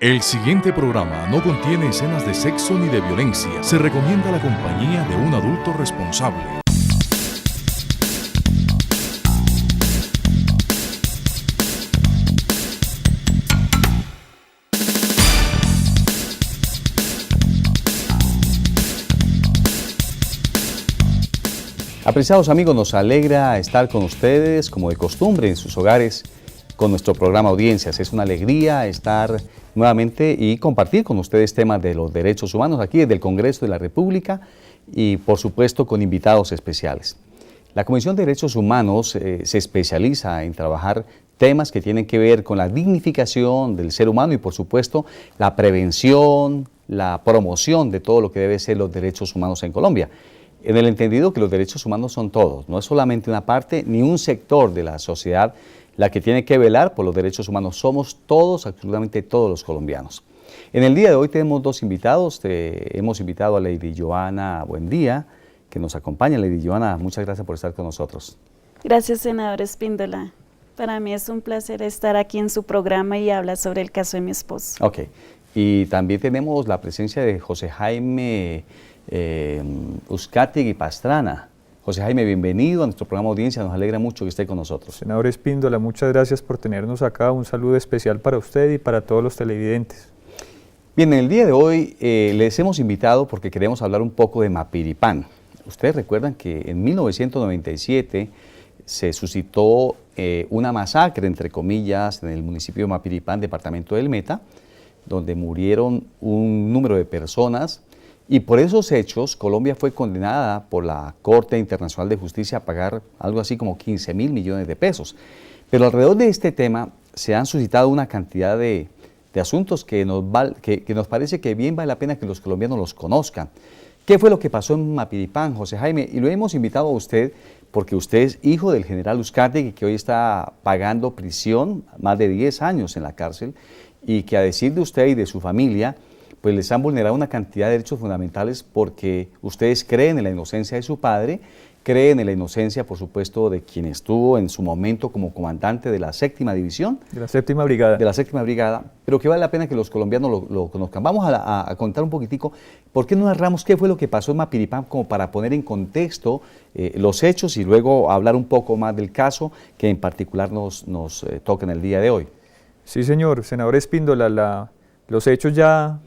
El siguiente programa no contiene escenas de sexo ni de violencia. Se recomienda la compañía de un adulto responsable. Apreciados amigos, nos alegra estar con ustedes, como de costumbre, en sus hogares, con nuestro programa Audiencias. Es una alegría estar nuevamente y compartir con ustedes temas de los derechos humanos aquí desde el Congreso de la República y, por supuesto, con invitados especiales. La Comisión de Derechos Humanos se especializa en trabajar temas que tienen que ver con la dignificación del ser humano y, por supuesto, la prevención, la promoción de todo lo que debe ser los derechos humanos en Colombia. En el entendido que los derechos humanos son todos, no es solamente una parte ni un sector de la sociedad la que tiene que velar por los derechos humanos, somos todos, absolutamente todos los colombianos. En el día de hoy tenemos dos invitados, hemos invitado a Lady Joana Buendía, que nos acompaña. Lady Joana, muchas gracias por estar con nosotros. Gracias, senador Espíndola. Para mí es un placer estar aquí en su programa y hablar sobre el caso de mi esposo. Ok, y también tenemos la presencia de José Jaime Uzcategui Pastrana. José Jaime, bienvenido a nuestro programa Audiencia, nos alegra mucho que esté con nosotros. Senador Espíndola, muchas gracias por tenernos acá, un saludo especial para usted y para todos los televidentes. Bien, en el día de hoy les hemos invitado porque queremos hablar un poco de Mapiripán. Ustedes recuerdan que en 1997 se suscitó una masacre, entre comillas, en el municipio de Mapiripán, departamento del Meta, donde murieron un número de personas. Y por esos hechos, Colombia fue condenada por la Corte Internacional de Justicia a pagar algo así como 15.000 millones de pesos. Pero alrededor de este tema se han suscitado una cantidad de asuntos que nos parece que bien vale la pena que los colombianos los conozcan. ¿Qué fue lo que pasó en Mapiripán, José Jaime? Y lo hemos invitado a usted porque usted es hijo del general Uzcategui, que hoy está pagando prisión, más de 10 años en la cárcel, y que a decir de usted y de su familia, pues les han vulnerado una cantidad de derechos fundamentales porque ustedes creen en la inocencia de su padre, creen en la inocencia, por supuesto, de quien estuvo en su momento como comandante de la séptima división. De la séptima brigada. De la séptima brigada, pero que vale la pena que los colombianos lo conozcan. Vamos a contar un poquitico, ¿por qué no narramos qué fue lo que pasó en Mapiripán como para poner en contexto los hechos y luego hablar un poco más del caso que en particular nos toca en el día de hoy? Sí, señor, senador Espíndola, los hechos ya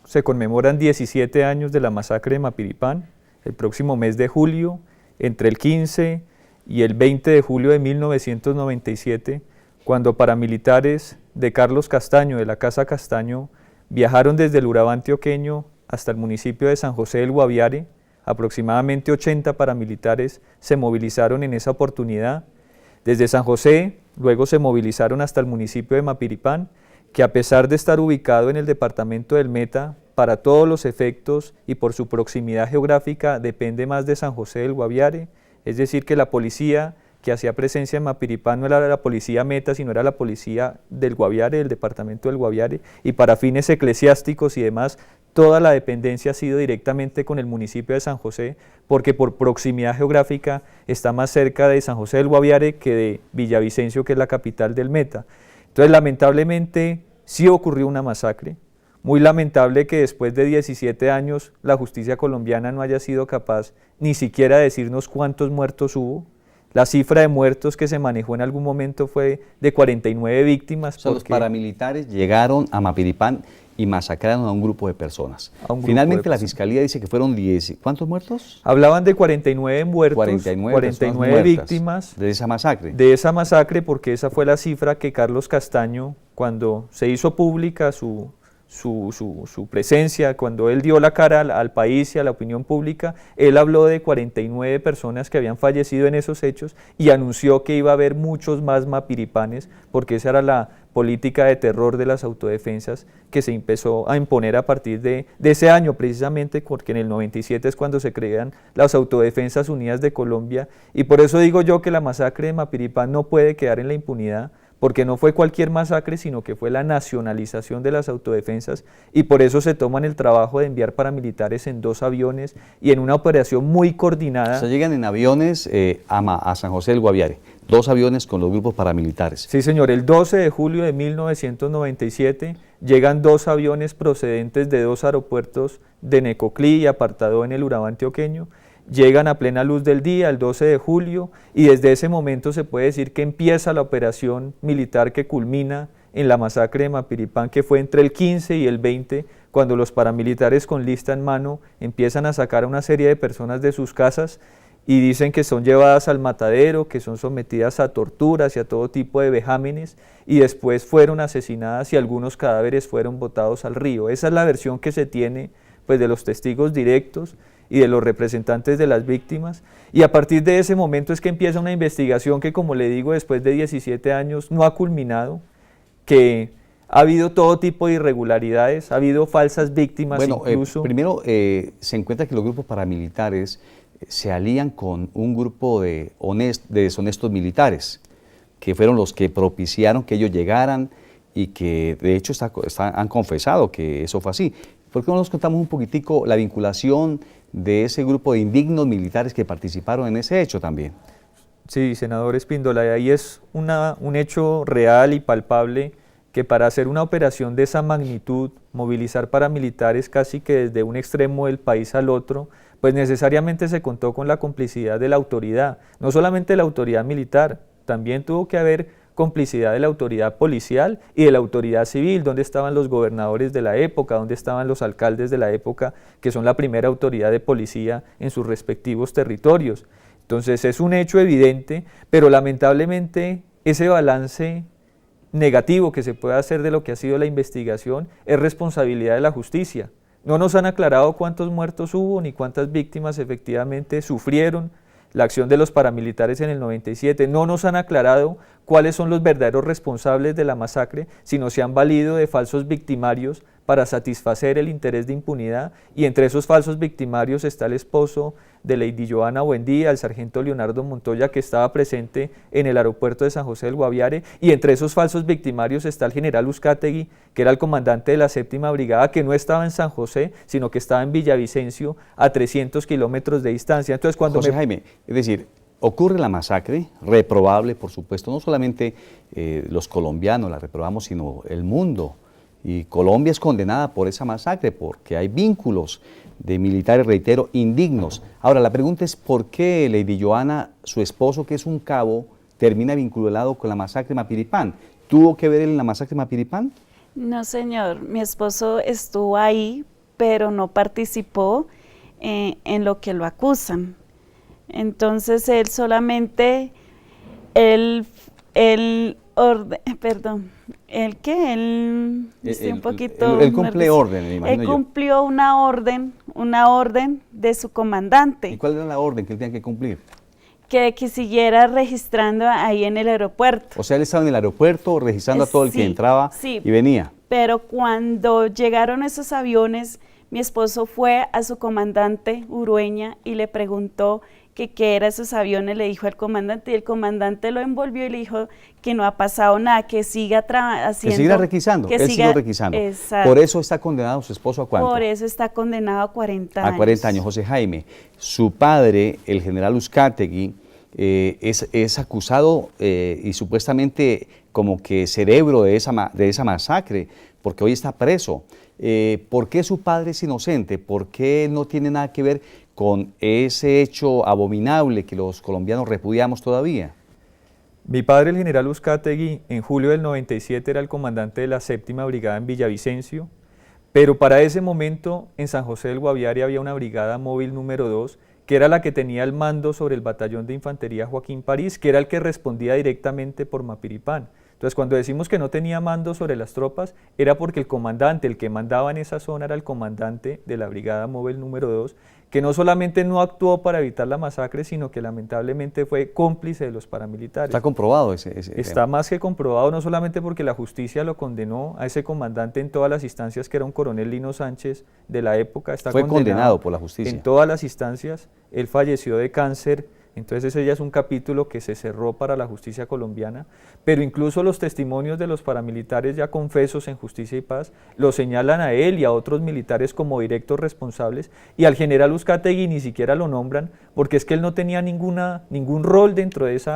se conmemoran 17 años de la masacre de Mapiripán, el próximo mes de julio, entre el 15 y el 20 de julio de 1997, cuando paramilitares de Carlos Castaño, de la Casa Castaño, viajaron desde el Urabá antioqueño hasta el municipio de San José del Guaviare. Aproximadamente 80 paramilitares se movilizaron en esa oportunidad. Desde San José, luego se movilizaron hasta el municipio de Mapiripán, que a pesar de estar ubicado en el departamento del Meta, para todos los efectos y por su proximidad geográfica depende más de San José del Guaviare, es decir que la policía que hacía presencia en Mapiripán no era la policía Meta, sino era la policía del Guaviare, del departamento del Guaviare, y para fines eclesiásticos y demás, toda la dependencia ha sido directamente con el municipio de San José, porque por proximidad geográfica está más cerca de San José del Guaviare que de Villavicencio, que es la capital del Meta. Entonces, lamentablemente, sí ocurrió una masacre. Muy lamentable que después de 17 años la justicia colombiana no haya sido capaz ni siquiera de decirnos cuántos muertos hubo. La cifra de muertos que se manejó en algún momento fue de 49 víctimas. O sea, los paramilitares llegaron a Mapiripán y masacraron a un grupo de personas. Finalmente la Fiscalía dice que fueron 10, ¿cuántos muertos? Hablaban de 49 muertos, 49 víctimas. ¿De esa masacre? De esa masacre, porque esa fue la cifra que Carlos Castaño, cuando se hizo pública su presencia, cuando él dio la cara al país y a la opinión pública, él habló de 49 personas que habían fallecido en esos hechos y anunció que iba a haber muchos más mapiripanes, porque esa era la política de terror de las autodefensas que se empezó a imponer a partir de ese año, precisamente porque en el 97 es cuando se crean las Autodefensas Unidas de Colombia, y por eso digo yo que la masacre de Mapiripán no puede quedar en la impunidad, porque no fue cualquier masacre, sino que fue la nacionalización de las autodefensas, y por eso se toman el trabajo de enviar paramilitares en 2 aviones y en una operación muy coordinada. O sea, llegan en aviones a San José del Guaviare, 2 aviones con los grupos paramilitares. Sí, señor, el 12 de julio de 1997 llegan 2 aviones procedentes de 2 aeropuertos de Necoclí y Apartadó en el Urabá antioqueño, llegan a plena luz del día, el 12 de julio, y desde ese momento se puede decir que empieza la operación militar que culmina en la masacre de Mapiripán, que fue entre el 15 y el 20, cuando los paramilitares con lista en mano empiezan a sacar a una serie de personas de sus casas y dicen que son llevadas al matadero, que son sometidas a torturas y a todo tipo de vejámenes, y después fueron asesinadas y algunos cadáveres fueron botados al río. Esa es la versión que se tiene, pues, de los testigos directos y de los representantes de las víctimas, y a partir de ese momento es que empieza una investigación que, como le digo, después de 17 años no ha culminado, que ha habido todo tipo de irregularidades, ha habido falsas víctimas incluso. Primero, se encuentra que los grupos paramilitares se alían con un grupo de deshonestos militares, que fueron los que propiciaron que ellos llegaran y que de hecho han confesado que eso fue así. ¿Por qué no nos contamos un poquitico la vinculación de ese grupo de indignos militares que participaron en ese hecho también? Sí, senador Espíndola, y ahí es un hecho real y palpable que para hacer una operación de esa magnitud, movilizar paramilitares casi que desde un extremo del país al otro, pues necesariamente se contó con la complicidad de la autoridad, no solamente la autoridad militar, también tuvo que haber complicidad de la autoridad policial y de la autoridad civil, donde estaban los gobernadores de la época, donde estaban los alcaldes de la época, que son la primera autoridad de policía en sus respectivos territorios. Entonces es un hecho evidente, pero lamentablemente ese balance negativo que se puede hacer de lo que ha sido la investigación es responsabilidad de la justicia. No nos han aclarado cuántos muertos hubo ni cuántas víctimas efectivamente sufrieron la acción de los paramilitares en el 97, no nos han aclarado cuáles son los verdaderos responsables de la masacre, sino se han valido de falsos victimarios para satisfacer el interés de impunidad, y entre esos falsos victimarios está el esposo de Lady Johanna Buendía, el sargento Leonardo Montoya, que estaba presente en el aeropuerto de San José del Guaviare, y entre esos falsos victimarios está el general Uzcategui, que era el comandante de la 7ª Brigada, que no estaba en San José, sino que estaba en Villavicencio, a 300 kilómetros de distancia. Entonces, cuando José Jaime, es decir, ocurre la masacre, reprobable, por supuesto, no solamente los colombianos la reprobamos, sino el mundo. Y Colombia es condenada por esa masacre, porque hay vínculos de militares, reitero, indignos. Ahora, la pregunta es, ¿por qué Lady Johanna, su esposo, que es un cabo, termina vinculado con la masacre de Mapiripán? ¿Tuvo que ver él en la masacre de Mapiripán? No, señor, mi esposo estuvo ahí, pero no participó en lo que lo acusan. Entonces, él solamente, él cumple orden, me imagino él cumplió una orden de su comandante. ¿Y cuál era la orden que él tenía que cumplir? Que siguiera registrando ahí en el aeropuerto. O sea, él estaba en el aeropuerto registrando a todo el que entraba y venía. Pero cuando llegaron esos aviones, mi esposo fue a su comandante Urueña y le preguntó qué eran esos aviones, le dijo al comandante, y el comandante lo envolvió y le dijo que no ha pasado nada, que siga haciendo. Que siga requisando, él siguió requisando. Exacto. Por eso está condenado su esposo ¿a cuánto? Por eso está condenado a 40 años. A 40 años. José Jaime, su padre, el general Uzcategui, es acusado y supuestamente como que cerebro de esa masacre, porque hoy está preso. ¿Por qué su padre es inocente? ¿Por qué no tiene nada que ver con ese hecho abominable que los colombianos repudiamos todavía? Mi padre, el general Uzcategui, en julio del 97 era el comandante de la 7ª Brigada en Villavicencio, pero para ese momento en San José del Guaviare había una brigada móvil número 2, que era la que tenía el mando sobre el batallón de infantería Joaquín París, que era el que respondía directamente por Mapiripán. Entonces, cuando decimos que no tenía mando sobre las tropas, era porque el comandante, el que mandaba en esa zona, era el comandante de la brigada móvil número 2, que no solamente no actuó para evitar la masacre, sino que lamentablemente fue cómplice de los paramilitares. ¿Está comprobado ese Está tema? más que comprobado, no solamente porque la justicia lo condenó a ese comandante en todas las instancias, que era un coronel Lino Sánchez de la época. Fue condenado por la justicia. En todas las instancias. Él falleció de cáncer Entonces ese ya es un capítulo que se cerró para la justicia colombiana, pero incluso los testimonios de los paramilitares ya confesos en Justicia y Paz lo señalan a él y a otros militares como directos responsables, y al general Uzcategui ni siquiera lo nombran, porque es que él no tenía ningún rol dentro de esa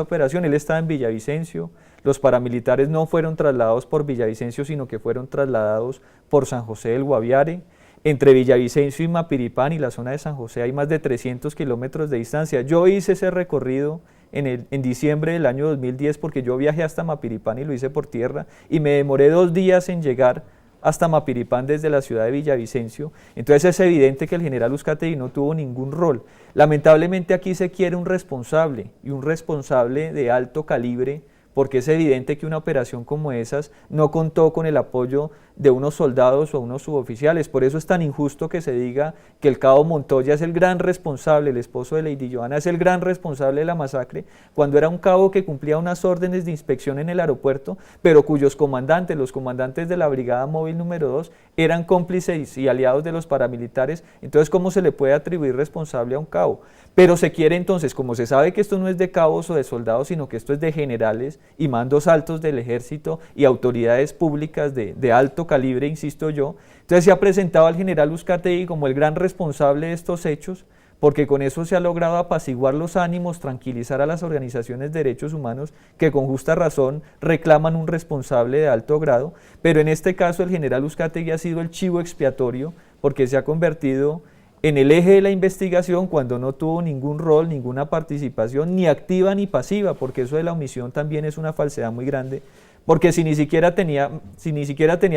operación. Él estaba en Villavicencio. Los paramilitares no fueron trasladados por Villavicencio, sino que fueron trasladados por San José del Guaviare. Entre Villavicencio y Mapiripán y la zona de San José hay más de 300 kilómetros de distancia. Yo hice ese recorrido en diciembre del año 2010 porque yo viajé hasta Mapiripán y lo hice por tierra y me demoré 2 días en llegar hasta Mapiripán desde la ciudad de Villavicencio. Entonces es evidente que el general Uzcategui no tuvo ningún rol. Lamentablemente aquí se quiere un responsable, y un responsable de alto calibre, porque es evidente que una operación como esas no contó con el apoyo de unos soldados o unos suboficiales. Por eso es tan injusto que se diga que el cabo Montoya es el gran responsable, el esposo de Lady Johanna es el gran responsable de la masacre, cuando era un cabo que cumplía unas órdenes de inspección en el aeropuerto, pero cuyos comandantes, los comandantes de la Brigada Móvil número 2, eran cómplices y aliados de los paramilitares. Entonces, ¿cómo se le puede atribuir responsable a un cabo? Pero se quiere entonces, como se sabe que esto no es de cabos o de soldados, sino que esto es de generales y mandos altos del ejército y autoridades públicas de alto calibre, insisto yo, entonces se ha presentado al general Uzcategui como el gran responsable de estos hechos, porque con eso se ha logrado apaciguar los ánimos, tranquilizar a las organizaciones de derechos humanos que con justa razón reclaman un responsable de alto grado, pero en este caso el general Uzcategui ha sido el chivo expiatorio porque se ha convertido en el eje de la investigación cuando no tuvo ningún rol, ninguna participación, ni activa ni pasiva, porque eso de la omisión también es una falsedad muy grande, porque si ni siquiera tenía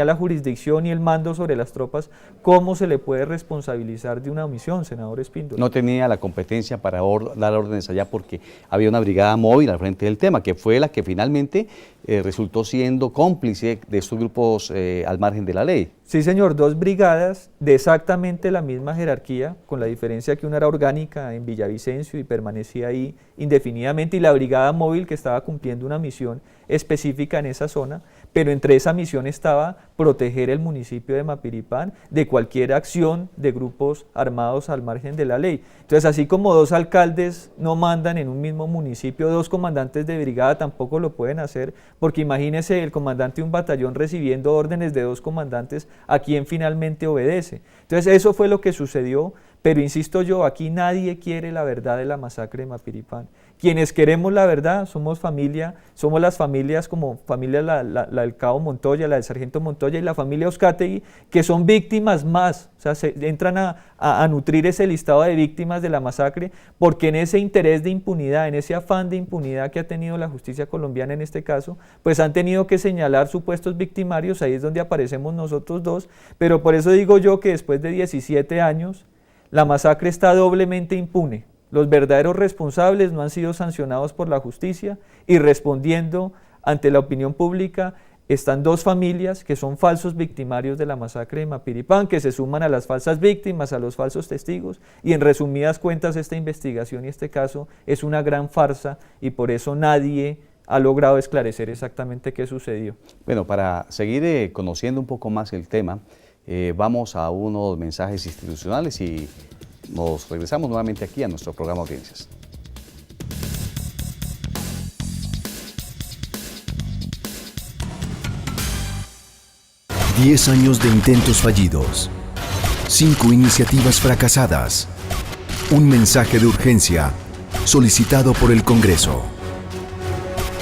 la jurisdicción y el mando sobre las tropas, ¿cómo se le puede responsabilizar de una omisión, senador Espíndola? No tenía la competencia para dar órdenes allá porque había una brigada móvil al frente del tema, que fue la que finalmente resultó siendo cómplice de estos grupos al margen de la ley. Sí, señor, 2 brigadas de exactamente la misma jerarquía, con la diferencia que una era orgánica en Villavicencio y permanecía ahí indefinidamente, y la brigada móvil que estaba cumpliendo una misión específica en esa zona, pero entre esa misión estaba proteger el municipio de Mapiripán de cualquier acción de grupos armados al margen de la ley. Entonces, así como 2 alcaldes no mandan en un mismo municipio, 2 comandantes de brigada tampoco lo pueden hacer, porque imagínese el comandante de un batallón recibiendo órdenes de 2 comandantes, a quien finalmente obedece. Entonces eso fue lo que sucedió, pero insisto yo, aquí nadie quiere la verdad de la masacre de Mapiripán. Quienes queremos la verdad somos familia, somos las familias como familia la del cabo Montoya, la del sargento Montoya y la familia Uzcategui, que son víctimas más, o sea, se entran a nutrir ese listado de víctimas de la masacre, porque en ese interés de impunidad, en ese afán de impunidad que ha tenido la justicia colombiana en este caso, pues han tenido que señalar supuestos victimarios, ahí es donde aparecemos nosotros 2, pero por eso digo yo que después de 17 años, la masacre está doblemente impune. Los verdaderos responsables no han sido sancionados por la justicia y respondiendo ante la opinión pública están 2 familias que son falsos victimarios de la masacre de Mapiripán, que se suman a las falsas víctimas, a los falsos testigos, y en resumidas cuentas esta investigación y este caso es una gran farsa y por eso nadie ha logrado esclarecer exactamente qué sucedió. Bueno, para seguir conociendo un poco más el tema, vamos a unos mensajes institucionales y nos regresamos nuevamente aquí a nuestro programa Audiencias. Diez años de intentos fallidos, 5 iniciativas fracasadas, un mensaje de urgencia solicitado por el Congreso.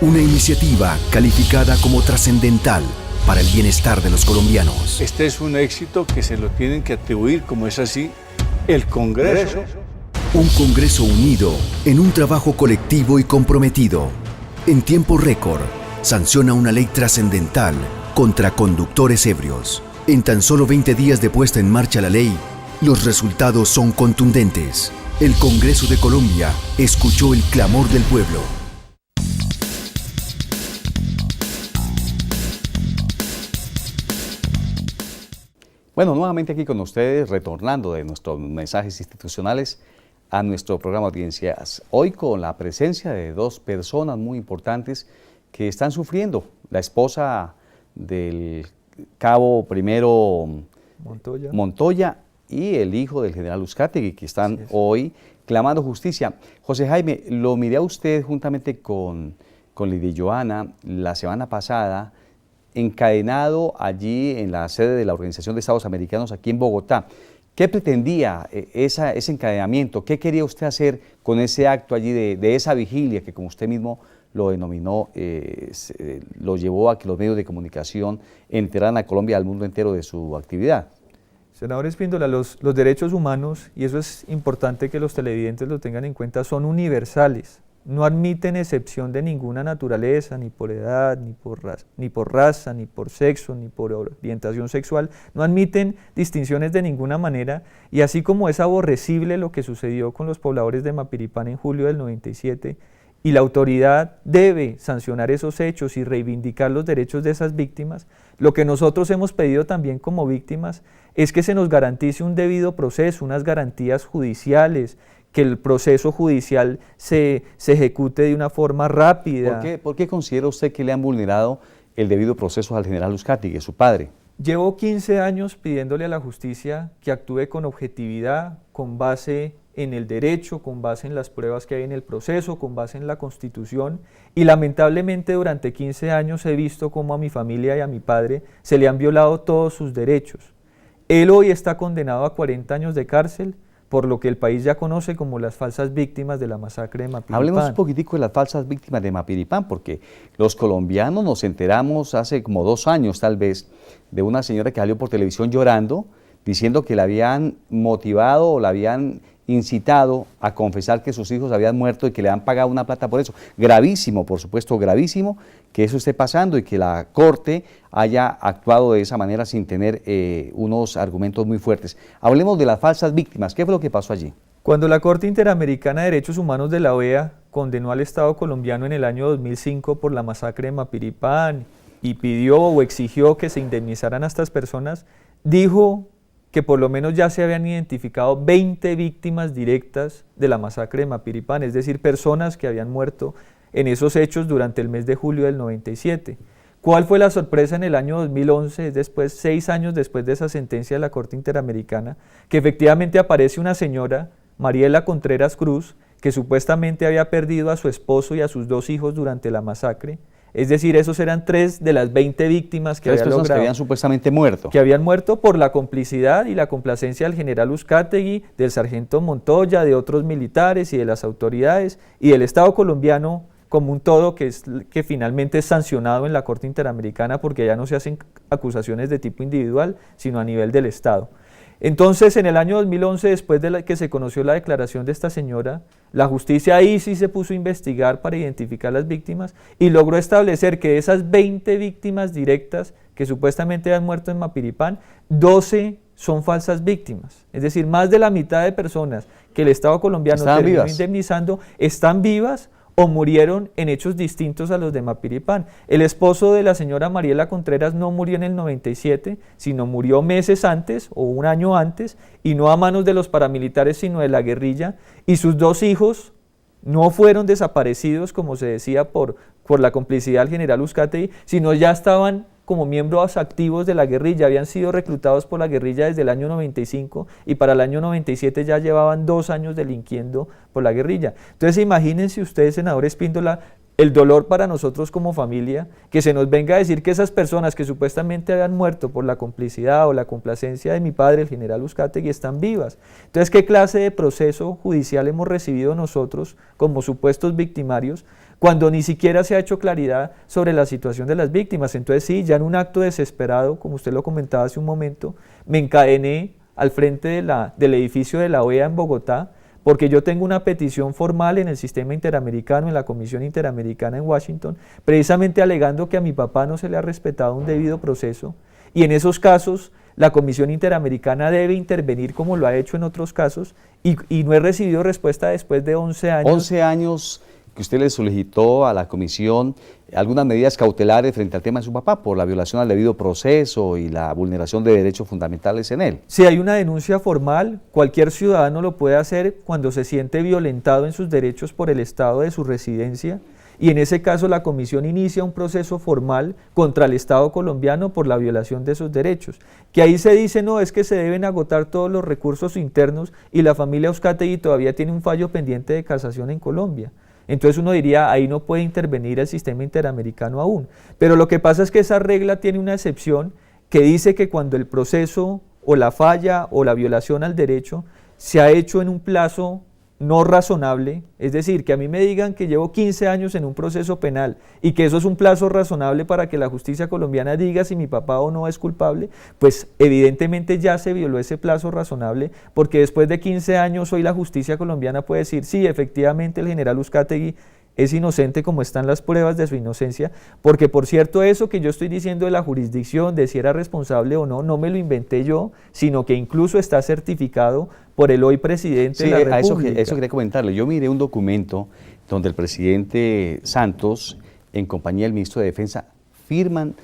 Una iniciativa calificada como trascendental para el bienestar de los colombianos. Este es un éxito que se lo tienen que atribuir, como es así, el Congreso. Un Congreso unido en un trabajo colectivo y comprometido. En tiempo récord, sanciona una ley trascendental contra conductores ebrios. En tan solo 20 días de puesta en marcha la ley, los resultados son contundentes. El Congreso de Colombia escuchó el clamor del pueblo. Bueno, nuevamente aquí con ustedes, retornando de nuestros mensajes institucionales a nuestro programa Audiencias. Hoy con la presencia de 2 personas muy importantes que están sufriendo. La esposa del cabo primero Montoya y el hijo del general Uzcategui, que están hoy clamando justicia. José Jaime, lo miré a usted juntamente con Lidia Joana la semana pasada, encadenado allí en la sede de la Organización de Estados Americanos aquí en Bogotá. ¿Qué pretendía ese encadenamiento? ¿Qué quería usted hacer con ese acto allí de esa vigilia que, como usted mismo lo denominó, lo llevó a que los medios de comunicación enteraran a Colombia y al mundo entero de su actividad? Senador Espíndola, los derechos humanos, y eso es importante que los televidentes lo tengan en cuenta, son universales. No admiten excepción de ninguna naturaleza, ni por edad, ni por raza, ni por sexo, ni por orientación sexual. No admiten distinciones de ninguna manera, y así como es aborrecible lo que sucedió con los pobladores de Mapiripán en julio del 97, y la autoridad debe sancionar esos hechos y reivindicar los derechos de esas víctimas, lo que nosotros hemos pedido también como víctimas es que se nos garantice un debido proceso, unas garantías judiciales, que el proceso judicial se ejecute de una forma rápida. ¿Por qué considera usted que le han vulnerado el debido proceso al general Uzcategui, su padre? Llevo 15 años pidiéndole a la justicia que actúe con objetividad, con base en el derecho, con base en las pruebas que hay en el proceso, con base en la Constitución, y lamentablemente durante 15 años he visto cómo a mi familia y a mi padre se le han violado todos sus derechos. Él hoy está condenado a 40 años de cárcel por lo que el país ya conoce como las falsas víctimas de la masacre de Mapiripán. Hablemos un poquitico de las falsas víctimas de Mapiripán, porque los colombianos nos enteramos hace como 2 años tal vez de una señora que salió por televisión llorando, diciendo que la habían motivado o la habían incitado a confesar que sus hijos habían muerto y que le han pagado una plata por eso. Gravísimo, por supuesto, gravísimo que eso esté pasando y que la Corte haya actuado de esa manera sin tener unos argumentos muy fuertes. Hablemos de las falsas víctimas. ¿Qué fue lo que pasó allí? Cuando la Corte Interamericana de Derechos Humanos de la OEA condenó al Estado colombiano en el año 2005 por la masacre de Mapiripán y pidió o exigió que se indemnizaran a estas personas, dijo que por lo menos ya se habían identificado 20 víctimas directas de la masacre de Mapiripán, es decir, personas que habían muerto en esos hechos durante el mes de julio del 97. ¿Cuál fue la sorpresa en el año 2011, es después, 6 años después de esa sentencia de la Corte Interamericana, que efectivamente aparece una señora, Mariela Contreras Cruz, que supuestamente había perdido a su esposo y a sus 2 hijos durante la masacre? Es decir, esos eran 3 de las 20 víctimas que que habían supuestamente muerto. Que habían muerto por la complicidad y la complacencia del general Uzcategui, del sargento Montoya, de otros militares y de las autoridades y del Estado colombiano como un todo, que finalmente es sancionado en la Corte Interamericana porque ya no se hacen acusaciones de tipo individual, sino a nivel del Estado. Entonces, en el año 2011, después de que se conoció la declaración de esta señora, la justicia ahí sí se puso a investigar para identificar las víctimas y logró establecer que de esas 20 víctimas directas que supuestamente han muerto en Mapiripán, 12 son falsas víctimas. Es decir, más de la mitad de personas que el Estado colombiano terminó indemnizando están vivas o murieron en hechos distintos a los de Mapiripán. El esposo de la señora Mariela Contreras no murió en el 97, sino murió meses antes o un año antes, y no a manos de los paramilitares, sino de la guerrilla, y sus 2 hijos no fueron desaparecidos, como se decía, por la complicidad del general Uzcategui, sino ya estaban como miembros activos de la guerrilla, habían sido reclutados por la guerrilla desde el año 95 y para el año 97 ya llevaban 2 años delinquiendo por la guerrilla. Entonces imagínense ustedes, senador Espíndola, el dolor para nosotros como familia, que se nos venga a decir que esas personas que supuestamente habían muerto por la complicidad o la complacencia de mi padre, el general Uzcategui, están vivas. Entonces, ¿qué clase de proceso judicial hemos recibido nosotros como supuestos victimarios cuando ni siquiera se ha hecho claridad sobre la situación de las víctimas? Entonces sí, ya en un acto desesperado, como usted lo comentaba hace un momento, me encadené al frente del edificio de la OEA en Bogotá, porque yo tengo una petición formal en el sistema interamericano, en la Comisión Interamericana en Washington, precisamente alegando que a mi papá no se le ha respetado un debido proceso, y en esos casos la Comisión Interamericana debe intervenir como lo ha hecho en otros casos, y no he recibido respuesta después de 11 años. 11 años que usted le solicitó a la comisión algunas medidas cautelares frente al tema de su papá por la violación al debido proceso y la vulneración de derechos fundamentales en él. Si hay una denuncia formal, cualquier ciudadano lo puede hacer cuando se siente violentado en sus derechos por el estado de su residencia y en ese caso la comisión inicia un proceso formal contra el Estado colombiano por la violación de esos derechos, que ahí se dice, no, es que se deben agotar todos los recursos internos y la familia Uzcategui todavía tiene un fallo pendiente de casación en Colombia. Entonces uno diría, ahí no puede intervenir el sistema interamericano aún. Pero lo que pasa es que esa regla tiene una excepción que dice que cuando el proceso o la falla o la violación al derecho se ha hecho en un plazo no razonable, es decir, que a mí me digan que llevo 15 años en un proceso penal y que eso es un plazo razonable para que la justicia colombiana diga si mi papá o no es culpable, pues evidentemente ya se violó ese plazo razonable, porque después de 15 años hoy la justicia colombiana puede decir, sí, efectivamente el general Uzcategui es inocente como están las pruebas de su inocencia, porque por cierto eso que yo estoy diciendo de la jurisdicción, de si era responsable o no, no me lo inventé yo, sino que incluso está certificado por el hoy presidente de la República. Eso quería comentarle. Yo miré un documento donde el presidente Santos, en compañía del ministro de Defensa, firman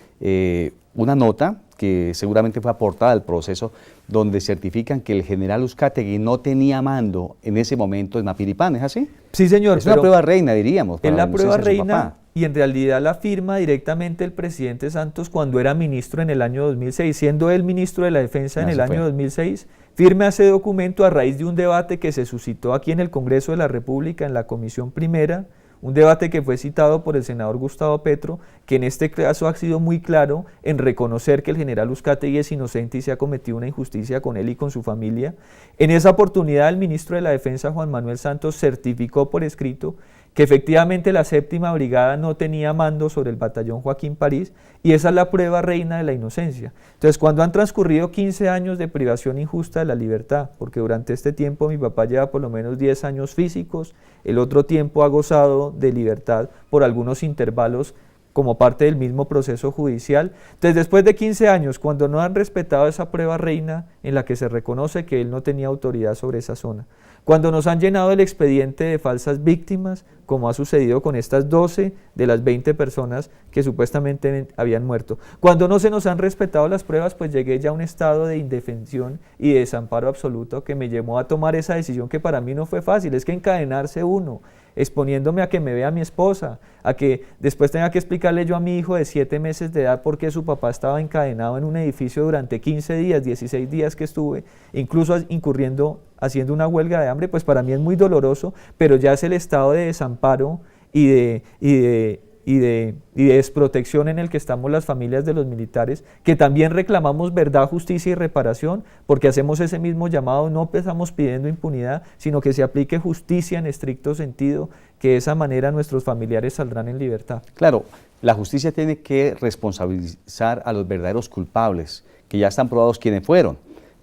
una nota que seguramente fue aportada al proceso, donde certifican que el general Uzcategui no tenía mando en ese momento en Mapiripán, ¿es así? Sí, señor. Es una prueba reina, diríamos. Es la prueba reina y en realidad la firma directamente el presidente Santos cuando era ministro en el año 2006, siendo él ministro de la Defensa en el año 2006, firma ese documento a raíz de un debate que se suscitó aquí en el Congreso de la República, en la Comisión Primera, un debate que fue citado por el senador Gustavo Petro, que en este caso ha sido muy claro en reconocer que el general Uzcategui es inocente y se ha cometido una injusticia con él y con su familia. En esa oportunidad el ministro de la Defensa, Juan Manuel Santos, certificó por escrito que efectivamente la 7ª Brigada no tenía mando sobre el batallón Joaquín París, y esa es la prueba reina de la inocencia. Entonces, cuando han transcurrido 15 años de privación injusta de la libertad, porque durante este tiempo mi papá lleva por lo menos 10 años físicos, el otro tiempo ha gozado de libertad por algunos intervalos como parte del mismo proceso judicial. Entonces, después de 15 años, cuando no han respetado esa prueba reina en la que se reconoce que él no tenía autoridad sobre esa zona, cuando nos han llenado el expediente de falsas víctimas, como ha sucedido con estas 12 de las 20 personas que supuestamente habían muerto, cuando no se nos han respetado las pruebas, pues llegué ya a un estado de indefensión y de desamparo absoluto que me llevó a tomar esa decisión que para mí no fue fácil, es que encadenarse uno, exponiéndome a que me vea mi esposa, a que después tenga que explicarle yo a mi hijo de 7 meses de edad por qué su papá estaba encadenado en un edificio durante 15 días, 16 días que estuve, incluso incurriendo, haciendo una huelga de hambre, pues para mí es muy doloroso, pero ya es el estado de desamparo y de desprotección en el que estamos las familias de los militares, que también reclamamos verdad, justicia y reparación, porque hacemos ese mismo llamado, no empezamos pidiendo impunidad, sino que se aplique justicia en estricto sentido, que de esa manera nuestros familiares saldrán en libertad. Claro, la justicia tiene que responsabilizar a los verdaderos culpables, que ya están probados quiénes fueron.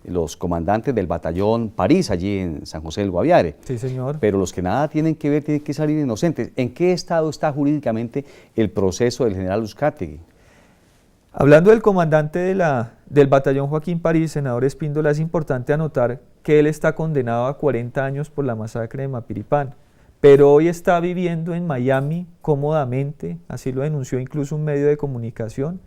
Los comandantes del batallón París, allí en San José del Guaviare. Sí, señor. Pero los que nada tienen que ver tienen que salir inocentes. ¿En qué estado está jurídicamente el proceso del general Uzcategui? Hablando del comandante del batallón Joaquín París, senador Espíndola, es importante anotar que él está condenado a 40 años por la masacre de Mapiripán, pero hoy está viviendo en Miami cómodamente, así lo denunció incluso un medio de comunicación.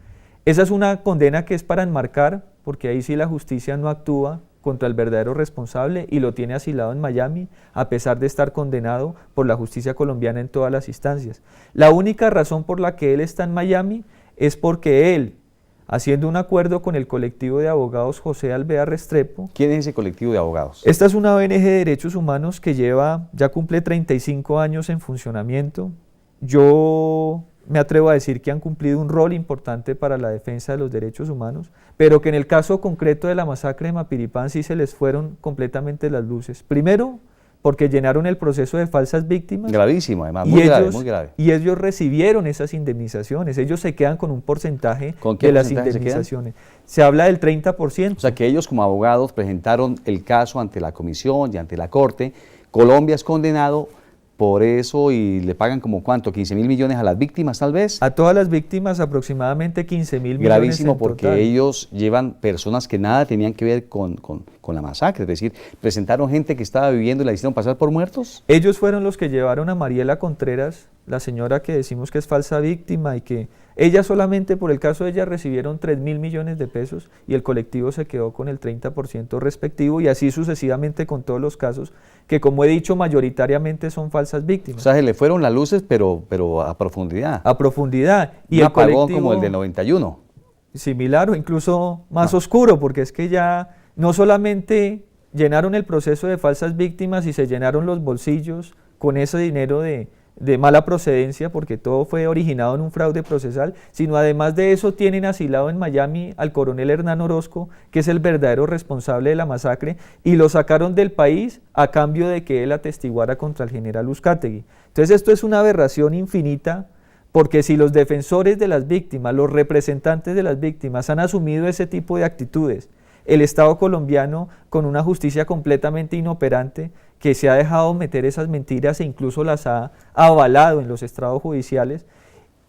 Esa es una condena que es para enmarcar, porque ahí sí la justicia no actúa contra el verdadero responsable y lo tiene asilado en Miami, a pesar de estar condenado por la justicia colombiana en todas las instancias. La única razón por la que él está en Miami es porque él, haciendo un acuerdo con el colectivo de abogados José Alvear Restrepo. ¿Quién es ese colectivo de abogados? Esta es una ONG de derechos humanos que ya cumple 35 años en funcionamiento. Yo me atrevo a decir que han cumplido un rol importante para la defensa de los derechos humanos, pero que en el caso concreto de la masacre de Mapiripán sí se les fueron completamente las luces. Primero, porque llenaron el proceso de falsas víctimas. Gravísimo, además, muy grave. Y ellos recibieron esas indemnizaciones, ellos se quedan con un porcentaje de las indemnizaciones. Se habla del 30%. O sea que ellos como abogados presentaron el caso ante la comisión y ante la corte. Colombia es condenado por eso y le pagan como ¿cuánto? ¿15.000 millones a las víctimas tal vez? A todas las víctimas aproximadamente 15.000 millones. Gravísimo porque total. Ellos llevan personas que nada tenían que ver con la masacre, es decir, presentaron gente que estaba viviendo y la hicieron pasar por muertos. Ellos fueron los que llevaron a Mariela Contreras la señora que decimos que es falsa víctima y que ella solamente por el caso de ella recibieron 3.000 millones de pesos y el colectivo se quedó con el 30% respectivo y así sucesivamente con todos los casos que, como he dicho, mayoritariamente son falsas víctimas. O sea, se le fueron las luces, pero a profundidad. A profundidad. Y un el apagón colectivo, como el del 91. similar o incluso más oscuro, porque es que ya no solamente llenaron el proceso de falsas víctimas y se llenaron los bolsillos con ese dinero de mala procedencia, porque todo fue originado en un fraude procesal, sino además de eso tienen asilado en Miami al coronel Hernán Orozco, que es el verdadero responsable de la masacre, y lo sacaron del país a cambio de que él atestiguara contra el general Uzcategui. Entonces esto es una aberración infinita, porque si los defensores de las víctimas, los representantes de las víctimas han asumido ese tipo de actitudes, el Estado colombiano, con una justicia completamente inoperante, que se ha dejado meter esas mentiras e incluso las ha avalado en los estrados judiciales,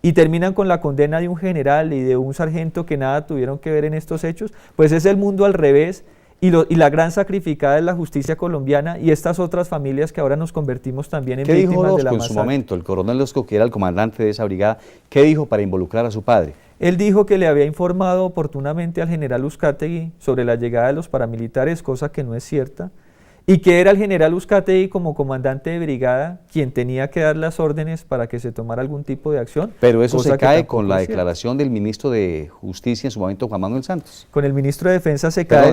y terminan con la condena de un general y de un sargento que nada tuvieron que ver en estos hechos, pues es el mundo al revés, y la gran sacrificada es la justicia colombiana y estas otras familias que ahora nos convertimos también en víctimas de la masacre. ¿Qué dijo Orozco en su momento, el coronel Orozco, que era el comandante de esa brigada? ¿Qué dijo para involucrar a su padre? Él dijo que le había informado oportunamente al general Uzcategui sobre la llegada de los paramilitares, cosa que no es cierta, y que era el general Uzcategui como comandante de brigada quien tenía que dar las órdenes para que se tomara algún tipo de acción. Pero eso se cae con la declaración del ministro de Justicia en su momento, Juan Manuel Santos. Con el ministro de Defensa se cae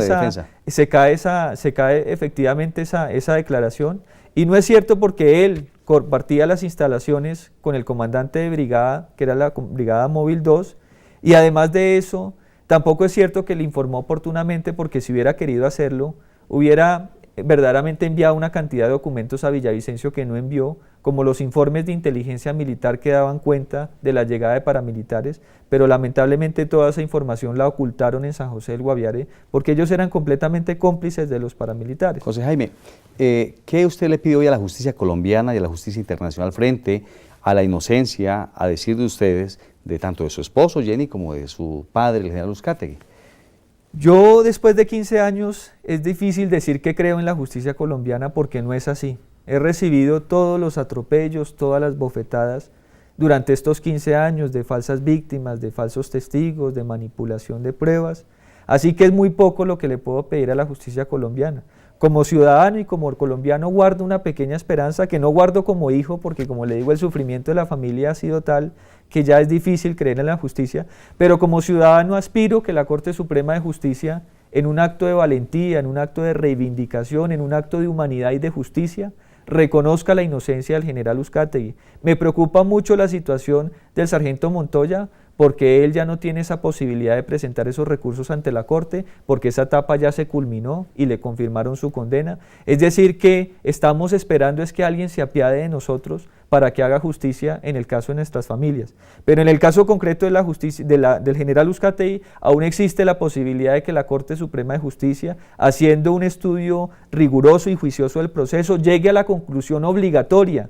efectivamente esa declaración, y no es cierto porque él compartía las instalaciones con el comandante de brigada, que era la Brigada Móvil 2, y además de eso, tampoco es cierto que le informó oportunamente, porque si hubiera querido hacerlo, hubiera verdaderamente enviado una cantidad de documentos a Villavicencio que no envió, como los informes de inteligencia militar que daban cuenta de la llegada de paramilitares, pero lamentablemente toda esa información la ocultaron en San José del Guaviare, porque ellos eran completamente cómplices de los paramilitares. José Jaime, ¿qué usted le pide hoy a la justicia colombiana y a la justicia internacional frente a la inocencia, a decir de ustedes, de tanto de su esposo Jenny como de su padre, el general Uzcategui? Yo, después de 15 años, es difícil decir que creo en la justicia colombiana porque no es así. He recibido todos los atropellos, todas las bofetadas durante estos 15 años de falsas víctimas, de falsos testigos, de manipulación de pruebas. Así que es muy poco lo que le puedo pedir a la justicia colombiana. Como ciudadano y como colombiano guardo una pequeña esperanza que no guardo como hijo, porque como le digo, el sufrimiento de la familia ha sido tal que ya es difícil creer en la justicia, pero como ciudadano aspiro que la Corte Suprema de Justicia, en un acto de valentía, en un acto de reivindicación, en un acto de humanidad y de justicia, reconozca la inocencia del general Uzcategui. Me preocupa mucho la situación del sargento Montoya, porque él ya no tiene esa posibilidad de presentar esos recursos ante la Corte, porque esa etapa ya se culminó y le confirmaron su condena. Es decir, que estamos esperando es que alguien se apiade de nosotros para que haga justicia en el caso de nuestras familias. Pero en el caso concreto de la justicia, del general Uzcategui, aún existe la posibilidad de que la Corte Suprema de Justicia, haciendo un estudio riguroso y juicioso del proceso, llegue a la conclusión obligatoria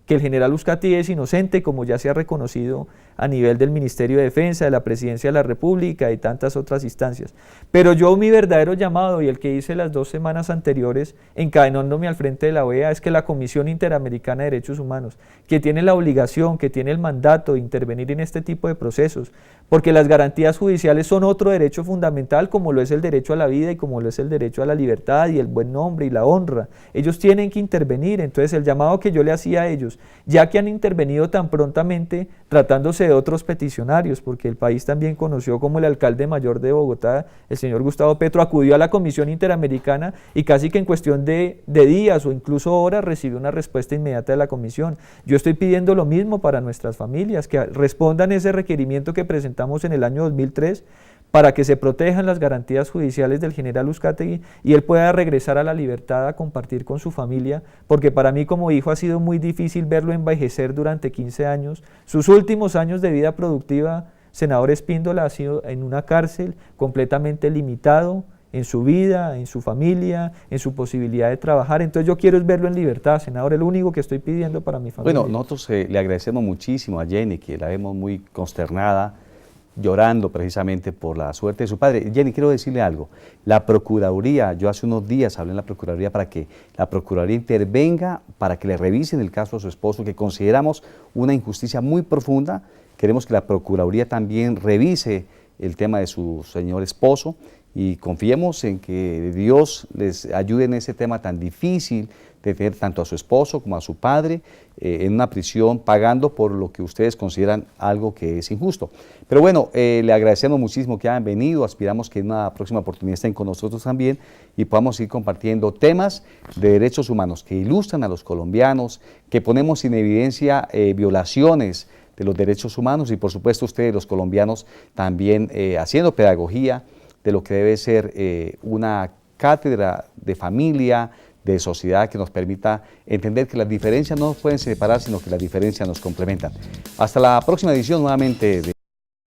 que el general Uzcategui es inocente, como ya se ha reconocido a nivel del Ministerio de Defensa, de la Presidencia de la República y tantas otras instancias. Pero yo, mi verdadero llamado, y el que hice las 2 semanas anteriores encadenándome al frente de la OEA, es que la Comisión Interamericana de Derechos Humanos, que tiene la obligación, que tiene el mandato de intervenir en este tipo de procesos, porque las garantías judiciales son otro derecho fundamental, como lo es el derecho a la vida y como lo es el derecho a la libertad y el buen nombre y la honra. Ellos tienen que intervenir. Entonces el llamado que yo le hacía a ellos, ya que han intervenido tan prontamente tratándose de otros peticionarios, porque el país también conoció como el alcalde mayor de Bogotá, el señor Gustavo Petro, acudió a la Comisión Interamericana y casi que en cuestión de días o incluso horas recibió una respuesta inmediata de la Comisión. Yo estoy pidiendo lo mismo para nuestras familias, que respondan ese requerimiento que presentamos en el año 2003, para que se protejan las garantías judiciales del general Uzcategui y él pueda regresar a la libertad a compartir con su familia, porque para mí como hijo ha sido muy difícil verlo envejecer durante 15 años. Sus últimos años de vida productiva, senador Espíndola, ha sido en una cárcel, completamente limitado en su vida, en su familia, en su posibilidad de trabajar. Entonces yo quiero es verlo en libertad, senador, el único que estoy pidiendo para mi familia. Bueno, nosotros le agradecemos muchísimo a Jenny, que la vemos muy consternada llorando precisamente por la suerte de su padre. Jenny, quiero decirle algo. La Procuraduría, yo hace unos días hablé en la Procuraduría para que la Procuraduría intervenga para que le revisen el caso a su esposo, que consideramos una injusticia muy profunda. Queremos que la Procuraduría también revise el tema de su señor esposo y confiemos en que Dios les ayude en ese tema tan difícil de tener tanto a su esposo como a su padre en una prisión pagando por lo que ustedes consideran algo que es injusto. Pero bueno, le agradecemos muchísimo que hayan venido, aspiramos que en una próxima oportunidad estén con nosotros también y podamos ir compartiendo temas de derechos humanos que ilustran a los colombianos, que ponemos en evidencia violaciones de los derechos humanos y por supuesto ustedes los colombianos también haciendo pedagogía de lo que debe ser una cátedra de familia, de sociedad que nos permita entender que las diferencias no nos pueden separar, sino que las diferencias nos complementan. Hasta la próxima edición nuevamente de